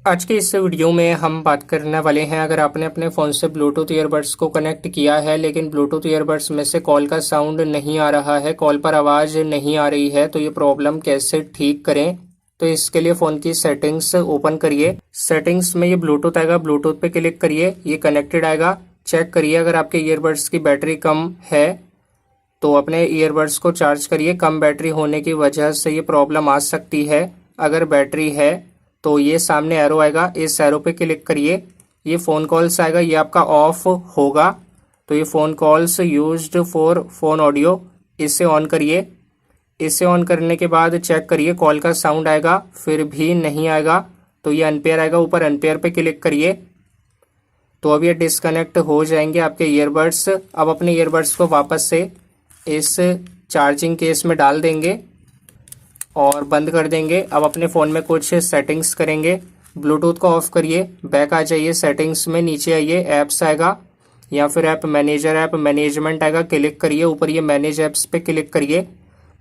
आज के इस वीडियो में हम बात करने वाले हैं, अगर आपने अपने फ़ोन से ब्लूटूथ ईयरबड्स को कनेक्ट किया है लेकिन ब्लूटूथ ईयरबड्स में से कॉल का साउंड नहीं आ रहा है, कॉल पर आवाज़ नहीं आ रही है, तो ये प्रॉब्लम कैसे ठीक करें। तो इसके लिए फ़ोन की सेटिंग्स ओपन करिए। सेटिंग्स में ये ब्लूटूथ आएगा, ब्लूटूथ पे क्लिक करिए, ये कनेक्टेड आएगा। चेक करिए अगर आपके ईयरबड्स की बैटरी कम है तो अपने ईयरबड्स को चार्ज करिए। कम बैटरी होने की वजह से ये प्रॉब्लम आ सकती है। अगर बैटरी है तो ये सामने एरो आएगा, इस एरो पे क्लिक करिए। ये फ़ोन कॉल्स आएगा, ये आपका ऑफ होगा। तो ये phone calls used for phone audio, इसे ऑन करिए। इसे ऑन करने के बाद चेक करिए, कॉल का साउंड आएगा, फिर भी नहीं आएगा तो ये अनपेयर आएगा, ऊपर अनपेयर पे क्लिक करिए। तो अब ये डिस्कनेक्ट हो जाएंगे आपके ईयरबड्स। अब अपने ईयरबड्स को वापस से इस चार्जिंग केस में डाल देंगे और बंद कर देंगे। अब अपने फ़ोन में कुछ सेटिंग्स करेंगे। ब्लूटूथ को ऑफ करिए, बैक आ जाइए, सेटिंग्स में नीचे आइए, ऐप्स आएगा या फिर ऐप मैनेजर, ऐप मैनेजमेंट आएगा, क्लिक करिए। ऊपर ये मैनेज ऐप्स पे क्लिक करिए,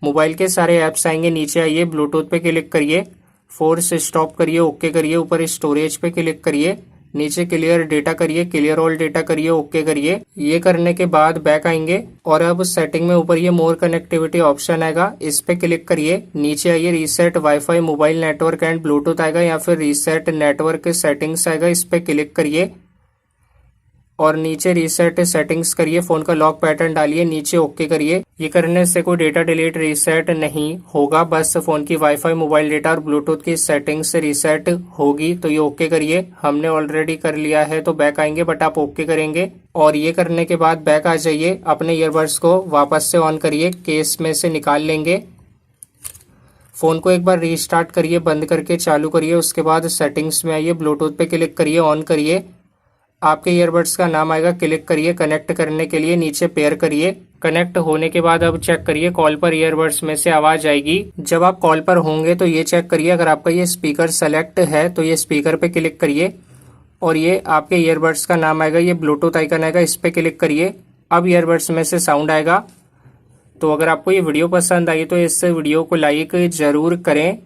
मोबाइल के सारे ऐप्स आएंगे। नीचे आइए, ब्लूटूथ पे क्लिक करिए, फोर्स स्टॉप करिए, ओके करिए। ऊपर स्टोरेज पे क्लिक करिए, नीचे क्लियर डेटा करिए, क्लियर ऑल डेटा करिए, ओके करिए। ये करने के बाद बैक आएंगे और अब सेटिंग में ऊपर ये मोर कनेक्टिविटी ऑप्शन आएगा, इस पे क्लिक करिए। नीचे आइए, reset wifi mobile network and Bluetooth आएगा या फिर रीसेट नेटवर्क सेटिंग्स आएगा, इस पे क्लिक करिए और नीचे रीसेट सेटिंग्स करिए। फोन का लॉक पैटर्न डालिए, नीचे ओके करिए। ये करने से कोई डेटा डिलीट रीसेट नहीं होगा, बस फोन की वाईफाई मोबाइल डेटा और ब्लूटूथ की सेटिंग्स रीसेट होगी। तो ये ओके करिए। हमने ऑलरेडी कर लिया है तो बैक आएंगे, बट आप ओके करेंगे। और ये करने के बाद बैक आ जाइए, अपने ईयरबड्स को वापस से ऑन करिए, केस में से निकाल लेंगे। फोन को एक बार रीस्टार्ट करिए, बंद करके चालू करिए। उसके बाद सेटिंग्स में आइए, ब्लूटूथ पे क्लिक करिए, ऑन करिए। आपके ईयरबड्स का नाम आएगा, क्लिक करिए। कनेक्ट करने के लिए नीचे पेयर करिए। कनेक्ट होने के बाद अब चेक करिए, कॉल पर ईयरबड्स में से आवाज आएगी। जब आप कॉल पर होंगे तो ये चेक करिए, अगर आपका ये स्पीकर सेलेक्ट है तो ये स्पीकर पे क्लिक करिए और ये आपके ईयरबड्स का नाम आएगा, ये ब्लूटूथ आइकन आएगा, इस पे क्लिक करिए। अब ईयरबड्स में से साउंड आएगा। तो अगर आपको ये वीडियो पसंद आई तो इस वीडियो को लाइक जरूर करें।